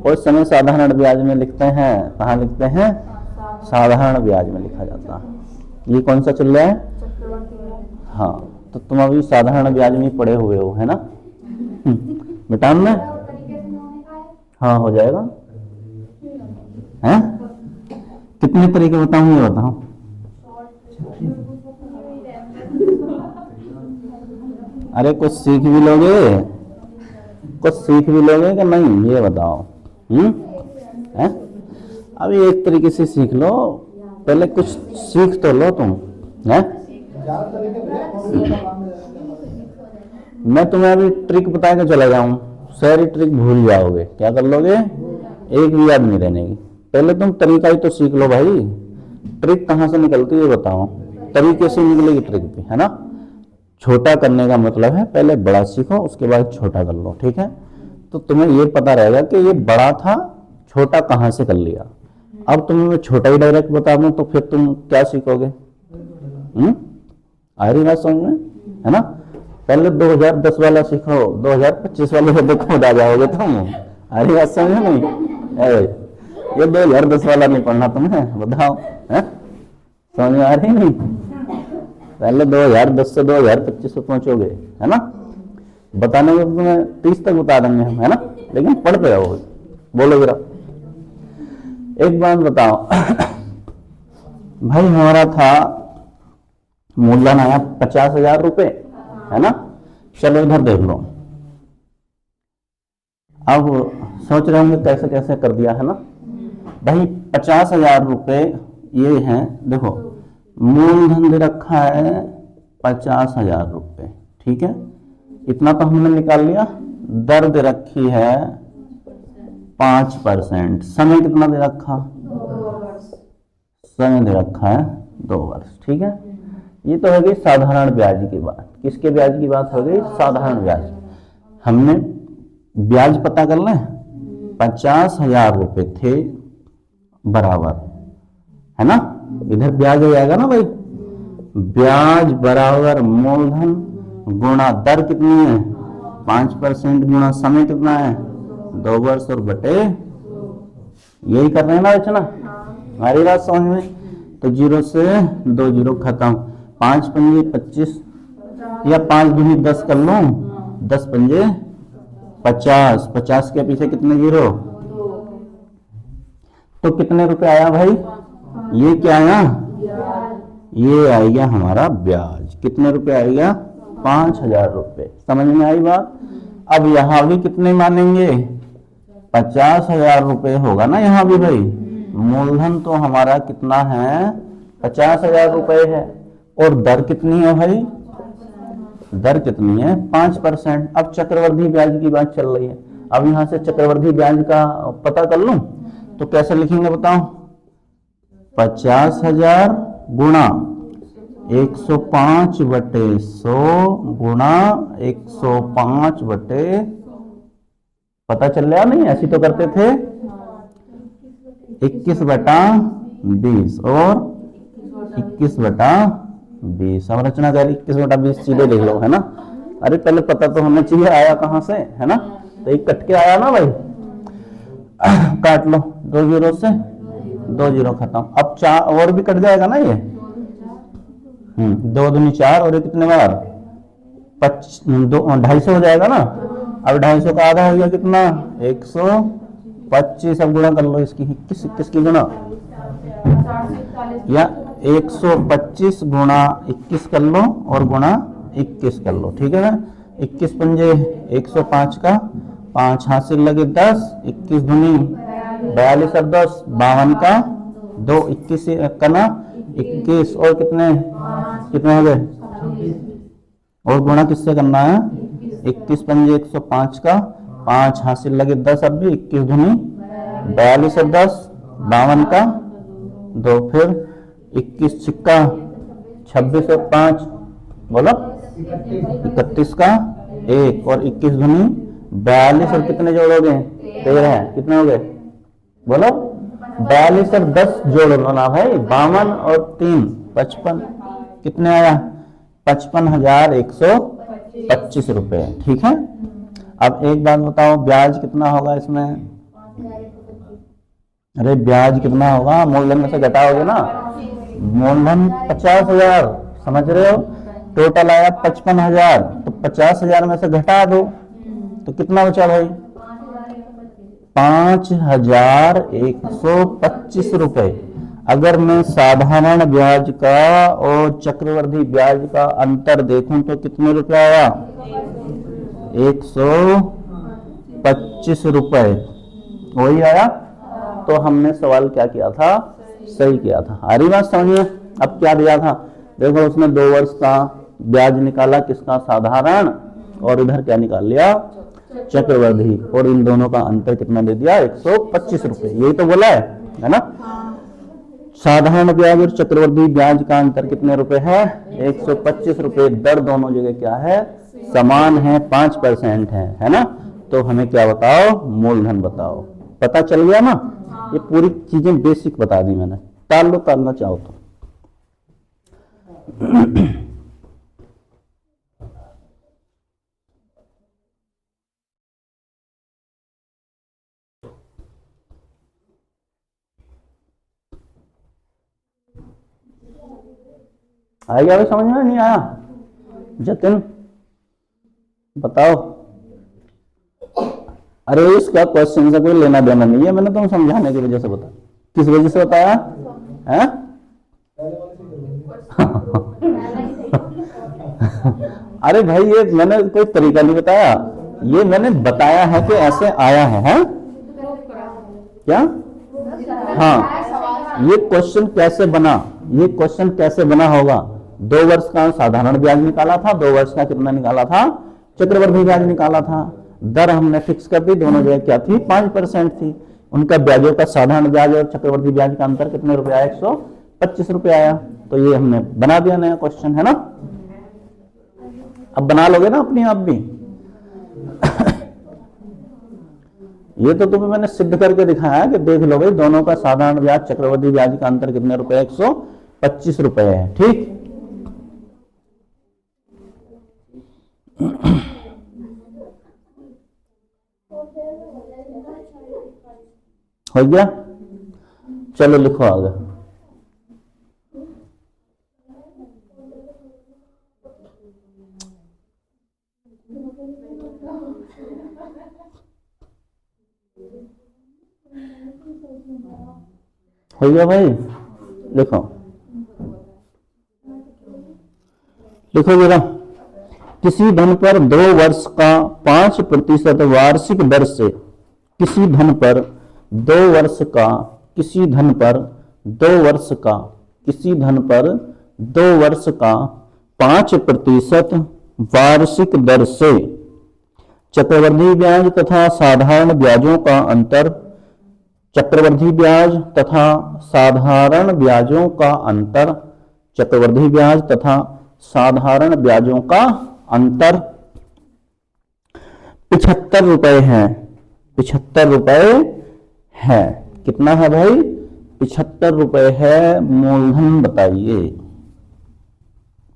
और समय साधारण ब्याज में लिखते हैं, कहाँ लिखते हैं, साधारण ब्याज में लिखा जाता है। ये कौन सा चल रहा है, हाँ, तो तुम अभी साधारण ब्याज में पढ़े हुए हो, है ना। मिटान में, हाँ हो जाएगा, हैं? कितने तरीके बताऊं, ये बताओ। अरे कुछ सीख भी लोगे, कुछ सीख भी लोगे कि नहीं, ये बताओ। हैं? अभी एक तरीके से सीख लो, पहले कुछ सीख तो लो तुम, हैं? मैं तुम्हें अभी ट्रिक बता के चला जाऊं, सारी ट्रिक भूल जाओगे, क्या कर लोगे, एक भी याद नहीं रहने की। पहले तुम तरीका ही तो सीख लो भाई, ट्रिक कहाँ से निकलती है बताओ, तरीके से निकलेगी ट्रिक भी, है ना। छोटा करने का मतलब है पहले बड़ा सीखो, उसके बाद छोटा कर लो, ठीक है। तो तुम्हें ये पता रहेगा कि ये बड़ा था, छोटा कहाँ से कर लिया। अब तुम्हें मैं छोटा ही डायरेक्ट बता दूं तो फिर तुम क्या सीखोगे, आ रही बात समझ में, है ना। पहले 2010 वाला सीखो, 2025 वाले से देखो आ जाओगे तुम, आ रही बात समझ में नहीं। ये 2010 वाला नहीं पढ़ना तुम्हें, बताओ, है समझ में आ रही नहीं। पहले 2010 से 2025 पे पहुंचोगे, है ना। बताने में तुम्हें 30 तक बता देंगे हम, है ना, लेकिन पढ़ते रहो। बोलो जरा, एक बात बताओ। भाई हमारा था मूलधन आया 50,000 रुपए, है ना। चलो इधर देख लो, अब सोच रहे होंगे कैसे कैसे कर दिया, है ना। भाई 50,000 रुपए ये हैं, देखो मूलधन दे रखा है 50,000 रुपए, ठीक है, इतना तो हमने निकाल लिया। दर दे रखी है 5%, समय कितना दे रखा, 2 वर्ष, समय दे रखा है 2 वर्ष, ठीक है। ये तो हो गई साधारण ब्याज की बात। किसके ब्याज की बात हो गई, साधारण ब्याज। हमने ब्याज पता कर लें, 50,000 रुपए थे बराबर, है ना, इधर ब्याज हो जाएगा ना भाई, ब्याज बराबर मूलधन गुणा दर कितनी है 5% गुणा समय कितना है 2 वर्ष और बटे, यही कर रहे हैं ना रचना, हमारी बात समझ में। तो 0 से 2 जीरो खत्म, 5 पंजे 25 या 5 दूनी 10 कर लूं, 10 पंजे 50, 50 के पीछे कितने जीरो, तो कितने रुपए आया भाई, ये क्या आया, ये आएगा हमारा ब्याज। कितने रुपए आएगा, 5,000 रुपए। समझ में आई बात। अब यहां भी कितने मानेंगे, 50,000 रुपए होगा ना यहाँ भी भाई। मूलधन तो हमारा कितना है 50,000 रुपए है, और दर कितनी है भाई दर कितनी है 5%। अब चक्रवर्धी ब्याज की बात चल रही है, अब यहां से चक्रवर्धी ब्याज का पता कर लूं तो कैसे लिखेंगे बताओ, 50,000 गुणा 105/100 गुणा 105 पता चल रहा नहीं, ऐसी तो करते थे 21/20 और 21/20। हम रचना कर 21/20 सीधे लिख लो, है ना। अरे पहले पता तो हमें चाहिए आया कहां से, है ना। तो एक कट के आया ना भाई, काट लो 2 जीरो से, 2 जीरो खत्म। अब 4 और भी कट जाएगा ना ये, 2 दूनी 4 और ये कितने बार 250 हो जाएगा ना। अब 250 का आधा हो गया कितना 125। अब गुणा कर लो इसकी 21 की गुणा, या 125 गुणा 21 कर लो और गुणा 21 कर लो, ठीक है ना। 21 पंजे 105 का 5 हासिल लगे 10, 21 दूनी 42 और 10 52 का 2 21 का ना 21 और कितने हो गए, और गुणा किससे करना है 21 पंजे 105 का 5 हासिल लगे 10, अब भी 21 दूनी 42 और 10 52 का 2, फिर 21 छिक्का 26 और 5 बोलो 31 का 1 और 21 दूनी 42 और कितने जोड़ोगे 13, कितने हो गए बोलो 42 और 10 जोड़ लो ना भाई, 52 और 3 55, कितने आया 55,125 रुपए, ठीक है। अब एक बात बताओ ब्याज कितना होगा इसमें, अरे ब्याज कितना होगा, मूलधन में से घटाओगे ना, मूलधन 50,000 समझ रहे हो, टोटल आया 55,000, तो 50,000 में से घटा दो तो कितना बचा भाई 5,125 रुपए। अगर मैं साधारण ब्याज का और चक्रवर्धी ब्याज का अंतर देखूं तो कितने रुपए आया 125 रुपए, वही आया। तो हमने सवाल क्या किया था, सही किया था। आ रही बात समझ में। अब क्या दिया था देखो, उसने 2 वर्ष का ब्याज निकाला किसका साधारण, और इधर क्या निकाल लिया चक्रवर्धी, और इन दोनों का अंतर कितना दे दिया 125 रुपए, यही तो बोला है ना। साधारण ब्याज और चक्रवर्धी ब्याज का अंतर कितने रुपए है 125 रुपए। दर दोनों जगह क्या है समान है, 5% है ना। तो हमें क्या बताओ मूलधन बताओ, पता चल गया ना। ये पूरी चीजें बेसिक बता दी मैंने, टालना चाहो तो। आ गया भाई समझ में, नहीं आया जतिन बताओ। अरे इसका क्वेश्चन से कोई लेना देना नहीं है, मैंने तुम समझाने की वजह से बता, किस वजह से बताया है अरे भाई ये मैंने कोई तरीका नहीं बताया, ये मैंने बताया है कि ऐसे आया है क्या। हाँ ये क्वेश्चन कैसे बना, ये क्वेश्चन कैसे बना होगा, 2 वर्ष का साधारण ब्याज निकाला था, 2 वर्ष का कितना निकाला था चक्रवर्धी ब्याज निकाला था। दर हमने फिक्स कर दी, दोनों जगह क्या थी 5% थी। उनका ब्याजों का साधारण ब्याज और चक्रवर्धी ब्याज का अंतर कितने रुपए आया 125 रुपए आया। तो ये हमने बना दिया नया क्वेश्चन, है ना। अब बना लोगे ना अपने आप भी ये तो तुम्हें मैंने सिद्ध करके दिखाया है कि देख लो भाई, दोनों का साधारण ब्याज चक्रवर्धी ब्याज का अंतर कितने रुपए 125 रुपए है, ठीक। हो गया, चलो लिखो आगे। हो गया भाई, लिखो लिखो जरा। किसी धन पर 2 वर्ष का 5% वार्षिक दर से, किसी धन पर 2 वर्ष का, किसी धन पर 2 वर्ष का, किसी धन पर 2 वर्ष का 5% वार्षिक दर से चक्रवृद्धि ब्याज तथा साधारण ब्याजों का अंतर, चक्रवृद्धि ब्याज तथा साधारण ब्याजों का अंतर, चक्रवृद्धि ब्याज तथा साधारण ब्याजों का अंतर 75 रुपए है। 75 रुपए है। कितना है भाई? 75 रुपए है। मूलधन बताइए।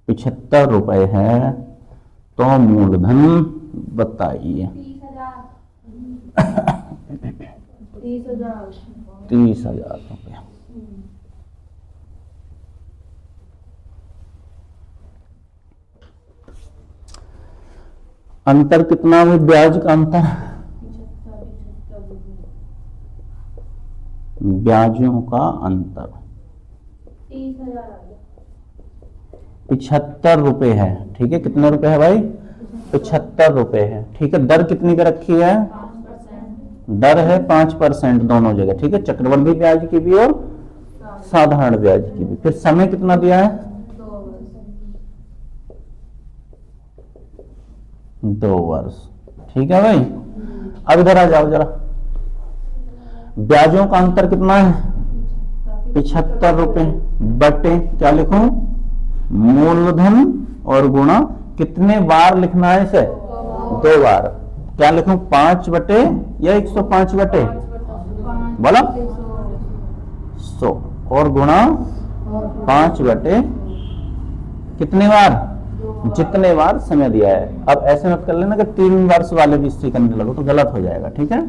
75 रुपए है तो मूलधन बताइए। 30,000 रुपये। अंतर कितना है? ब्याज का अंतर, ब्याजों का अंतर 75 रुपए है। ठीक है, कितने रुपए है भाई? 75 रुपए है। ठीक है, दर कितनी पे रखी है? दर है 5% दोनों जगह। ठीक है, चक्रवृद्धि ब्याज की भी और साधारण ब्याज की भी। फिर समय कितना दिया है? 2 वर्ष। ठीक है भाई, अब इधर आ जाओ जरा। ब्याजों का अंतर कितना है? 75 रुपए बटे क्या लिखूं? मूलधन और गुणा कितने बार लिखना है इसे? 2 बार। क्या लिखूं? 5 बटे या 105 बटे? बोला 100 और गुणा 5 बटे कितने बार? जितने बार समय दिया है। अब ऐसे मत कर लेना कि 3 वर्ष वाले भी इससे करने लगो तो गलत हो जाएगा। ठीक है,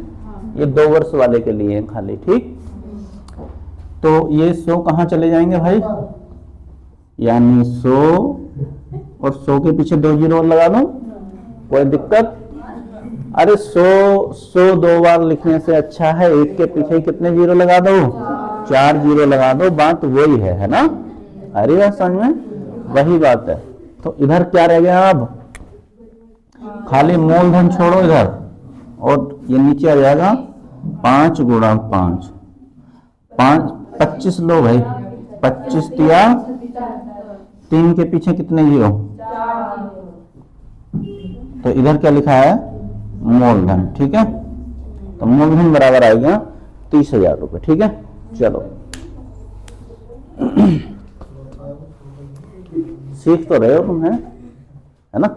ये 2 वर्ष वाले के लिए है खाली। ठीक, तो ये 100 कहाँ चले जाएंगे भाई? यानी 100 और 100 के पीछे 2 जीरो लगा दो, कोई दिक्कत? अरे 100 2 बार लिखने से अच्छा है एक के पीछे कितने जीरो लगा दो? 4 जीरो लगा दो। बात वही है ना? अरे बात समझ में? वही बात है। तो इधर क्या रह गया? अब खाली मूलधन छोड़ो इधर, और ये नीचे आ जाएगा 5 गुणा 5, 25 लो भाई। 25 दिया, 3 के पीछे कितने जीरो? तो इधर क्या लिखा है? मूलधन। ठीक है, तो मूलधन बराबर आएगा 30,000 रुपये। ठीक है, चलो सीख तो रहे हो तुम, है ना?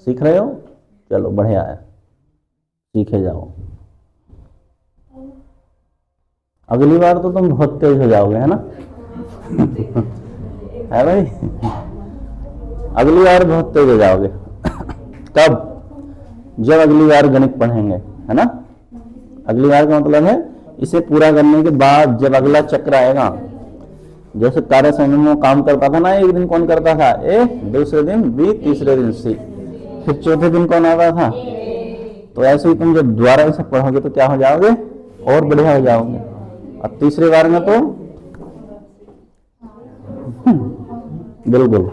सीख रहे हो, चलो बढ़िया है, सीखे जाओ। अगली बार तो तुम बहुत तेज हो जाओगे, है ना? है भाई, अगली बार बहुत तेज हो जाओगे। कब? जब अगली बार गणित पढ़ेंगे, है ना? अगली बार का मतलब है इसे पूरा करने के बाद जब अगला चक्र आएगा। जैसे कार्य समूह में काम करता था ना, एक दिन कौन करता था? ए, दूसरे दिन बी, तीसरे दिन सी, फिर चौथे दिन कौन आता था? तो ऐसे ही तुम जब दोबारा इसे पढ़ोगे तो क्या हो जाओगे? और बढ़िया हो जाओगे। अब तीसरी बार में तो बिल्कुल।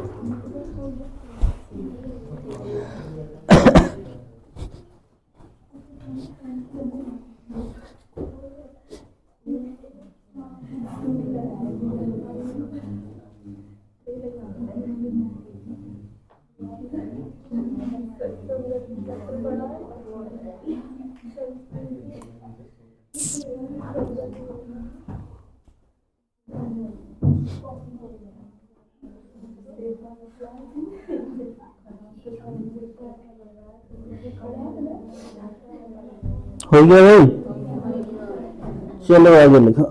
हो गया भाई, चलो आगे लिखो।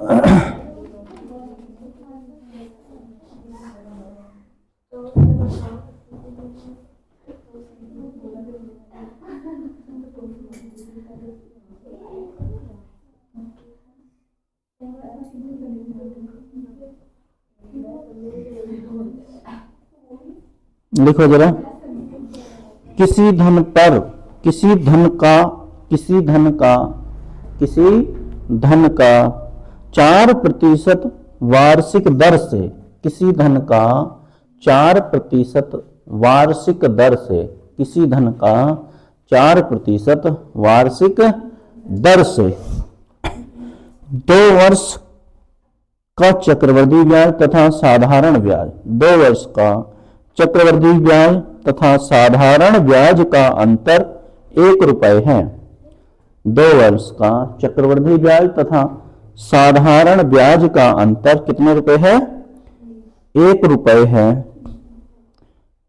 लिखो जरा। किसी धन पर, किसी धन का 4% वार्षिक दर से, किसी धन का 4% वार्षिक दर से, किसी धन का 4% वार्षिक दर से 2 वर्ष का चक्रवृद्धि ब्याज तथा साधारण ब्याज, 2 वर्ष का चक्रवृद्धि ब्याज तथा साधारण ब्याज का अंतर 1 रुपए है। 2 वर्ष का चक्रवृद्धि ब्याज तथा साधारण ब्याज का अंतर कितने रुपए है? 1 रुपए है।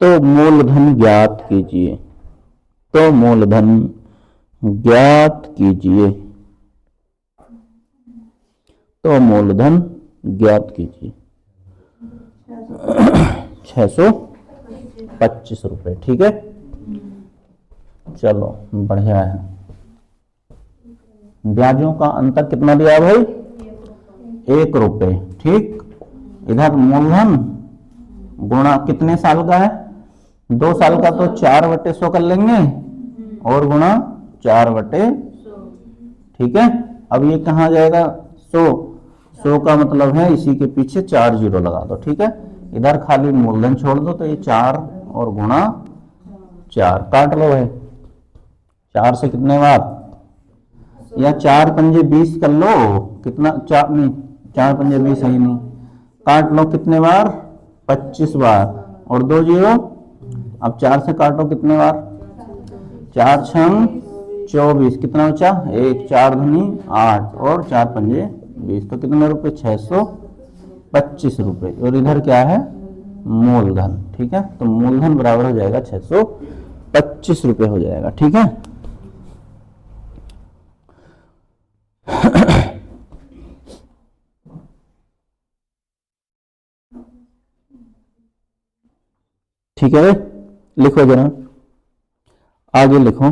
तो मूलधन ज्ञात कीजिए। तो मूलधन ज्ञात कीजिए। तो मूलधन ज्ञात कीजिए। 625 रुपए। ठीक है, चलो बढ़िया है। ब्याजों का अंतर कितना दिया भाई? 1 रुपए। ठीक, इधर मूलधन गुणा कितने साल का है? 2 साल का, तो 4/100 कर लेंगे और गुणा 4/100। ठीक है, अब ये कहाँ जाएगा? 100 का मतलब है इसी के पीछे 4 जीरो लगा दो। ठीक है, इधर खाली मूलधन छोड़ दो, तो ये 4 और गुणा 4 काट लो भाई। 4 से कितने बार? या 4 पंजे 20 कर लो। कितना? 4 नहीं, 4 पंजे 20 है ही नहीं। काट लो कितने बार? 25 बार और 2 जीरो। अब 4 से काटो कितने बार? 4 छंग 24। कितना बचा? 1। 4 धनी 8 और 4 पंजे 20। तो कितने रुपए? 625 रुपए। और इधर क्या है? मूलधन। ठीक है, तो मूलधन बराबर हो जाएगा 625 रुपए हो जाएगा। ठीक है, ठीक है भाई, लिखो जरा, आगे लिखो।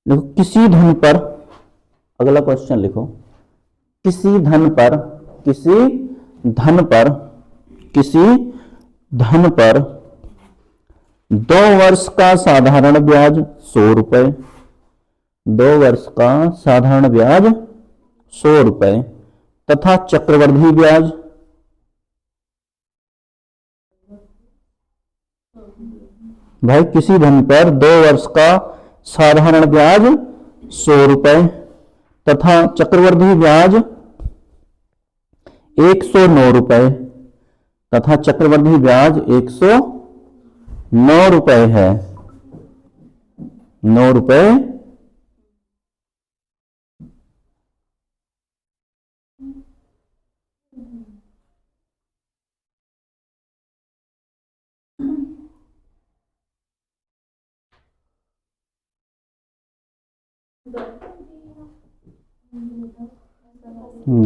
देखो, किसी धन पर, अगला क्वेश्चन लिखो। किसी धन पर, किसी धन पर, किसी धन पर 2 वर्ष का साधारण ब्याज 100 रुपए। 2 वर्ष का साधारण ब्याज 100 रुपए तथा चक्रवृद्धि ब्याज भाई, किसी धन पर 2 वर्ष का साधारण ब्याज 100 रुपए तथा चक्रवृद्धि ब्याज 109 रुपए तथा चक्रवृद्धि ब्याज 109 रुपए है। 9 रुपए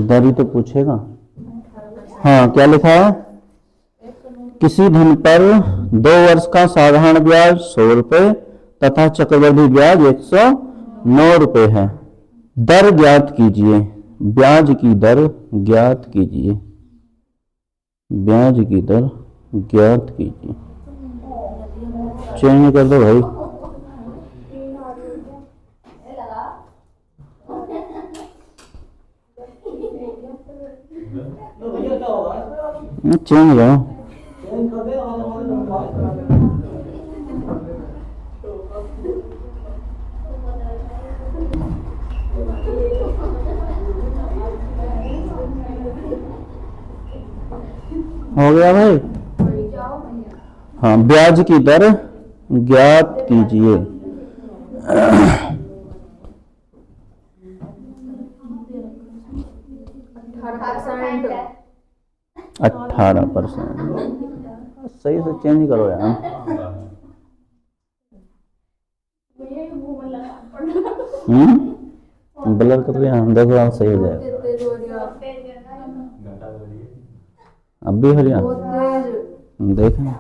दरी तो पूछेगा। हाँ, क्या लिखा है? किसी धन पर 2 वर्ष का साधारण ब्याज 100 रुपए तथा चक्रवृद्धि ब्याज 109 रुपए है। दर ज्ञात कीजिए। ब्याज की दर ज्ञात कीजिए। ब्याज की दर ज्ञात कीजिए। चेंज कर दो भाई। चेंज करो। हो गया भाई? हाँ, ब्याज की दर ज्ञात कीजिए। 18%। सही से चेंज करो यार। ब्लर कर दिया, देखो आप सही हो जाएगा। अब भी हो गया, देखें।